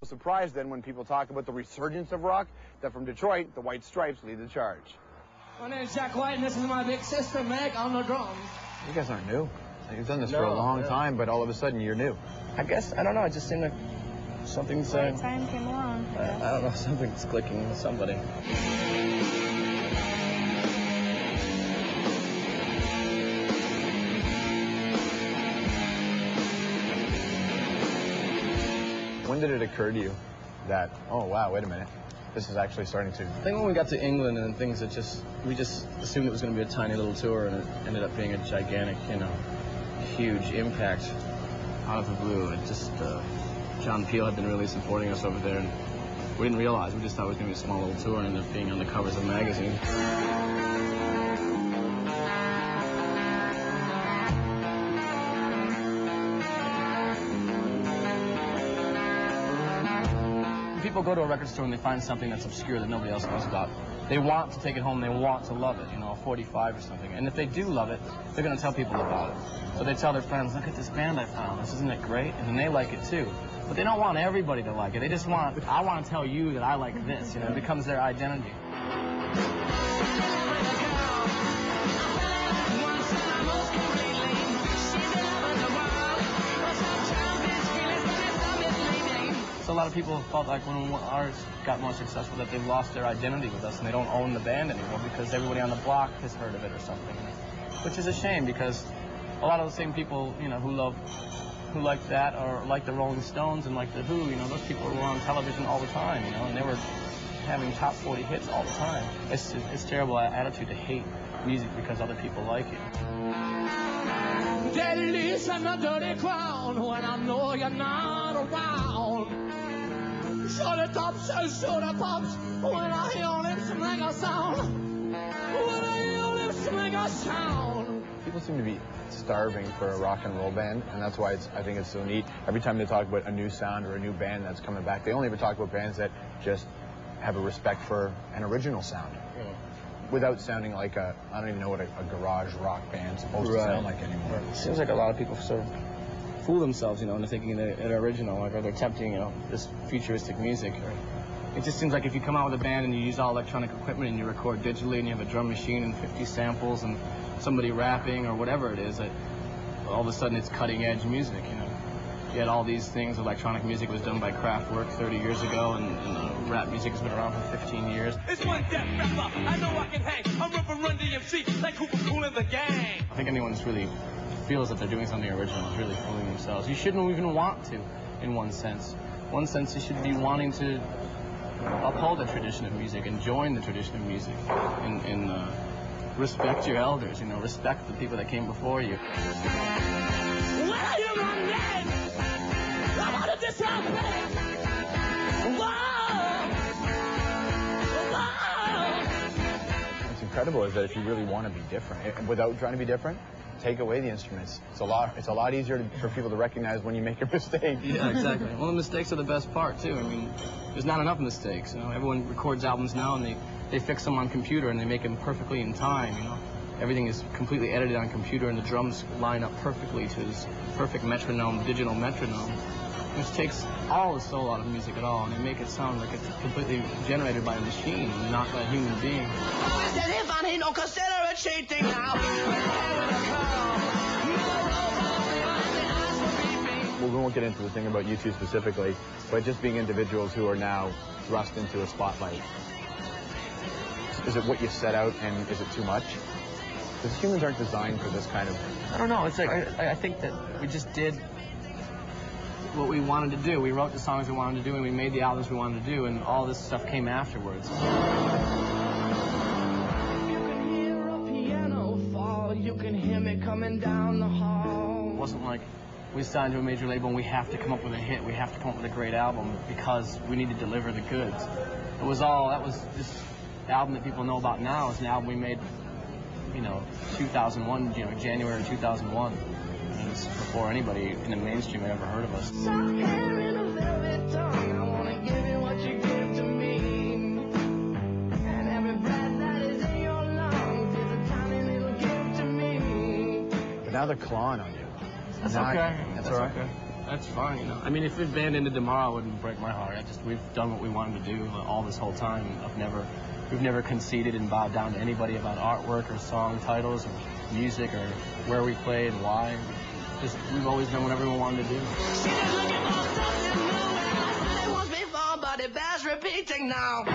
Surprised then when people talk about the resurgence of rock, that from Detroit, the White Stripes lead the charge. My name's Jack White, and this is my big sister, Meg, on the drums. You guys aren't new. You've done this for a long time, but all of a sudden you're new. I guess, I don't know, it just seemed like something's... Right time came along. I don't know, something's clicking with somebody. When did it occur to you that, oh wow, wait a minute, this is actually starting to... I think when we got to England and things, we just assumed it was going to be a tiny little tour, and it ended up being a gigantic, huge impact out of the blue. It just, John Peel had been really supporting us over there, and we didn't realize. We just thought it was going to be a small little tour and ended up being on the covers of magazines. People go to a record store and they find something that's obscure that nobody else knows about. They want to take it home, they want to love it, a 45 or something. And if they do love it, they're going to tell people about it. So they tell their friends, look at this band I found, isn't it great? And then they like it too. But they don't want everybody to like it. They just want, I want to tell you that I like this, it becomes their identity. So a lot of people felt like when ours got more successful that they've lost their identity with us and they don't own the band anymore because everybody on the block has heard of it or something. Which is a shame because a lot of the same people, who like that or like the Rolling Stones and like the Who, those people were on television all the time, and they were having top 40 hits all the time. It's terrible attitude to hate music because other people like it. Deadly and a dirty crown when I know you're not around. Shoulda tops, shoulda pops when I hear your lips make a sound. When I hear your lips make a sound. People seem to be starving for a rock and roll band, and that's why I think it's so neat. Every time they talk about a new sound or a new band that's coming back, they only ever talk about bands that just have a respect for an original sound. Without sounding like I don't even know what a garage rock band's supposed to sound like anymore. It seems like a lot of people sort of fool themselves, into thinking they're original, or they're attempting, this futuristic music. It just seems like if you come out with a band and you use all electronic equipment and you record digitally and you have a drum machine and 50 samples and somebody rapping or whatever it is, that all of a sudden it's cutting edge music, You had all these things. Electronic music was done by Kraftwerk 30 years ago, and rap music has been around for 15 years. It's one death rapper, I know I can hang. I'm River Run DMC, like Cooper Cool in the gang. I think anyone that's really feels that they're doing something original is really fooling themselves. You shouldn't even want to, in one sense. One sense, you should be wanting to uphold the tradition of music and join the tradition of music and respect your elders, respect the people that came before you. When I hear my name, I want to disobey. What's incredible is that if you really want to be different, without trying to be different, take away the instruments. It's a lot easier for people to recognize when you make a mistake. Yeah, exactly. Well, the mistakes are the best part too. There's not enough mistakes. Everyone records albums now and they fix them on computer and they make them perfectly in time. Everything is completely edited on computer and the drums line up perfectly to this perfect metronome, digital metronome, which takes all the soul out of music at all, and they make it sound like it's completely generated by a machine, not by a human being. We won't get into the thing about you two specifically, but just being individuals who are now thrust into a spotlight. Is it what you set out, and is it too much? Because humans aren't designed for this kind of... I don't know. It's like I think that we just did what we wanted to do. We wrote the songs we wanted to do, and we made the albums we wanted to do, and all this stuff came afterwards. You can hear a piano fall. You can hear me coming down the hall. It wasn't like we signed to a major label and we have to come up with a hit. We have to come up with a great album because we need to deliver the goods. That was this album that people know about now is an album we made 2001, January 2001. And it's before anybody in the mainstream had ever heard of us. But now they're clawing on you. That's okay. That's all right. Okay. That's fine, you know. I mean, if the band ended tomorrow, it wouldn't break my heart. We've done what we wanted to do all this whole time. We've never conceded and bowed down to anybody about artwork or song titles or music or where we played and why. We've always done whatever we wanted to do. It was before, but it bears repeating now.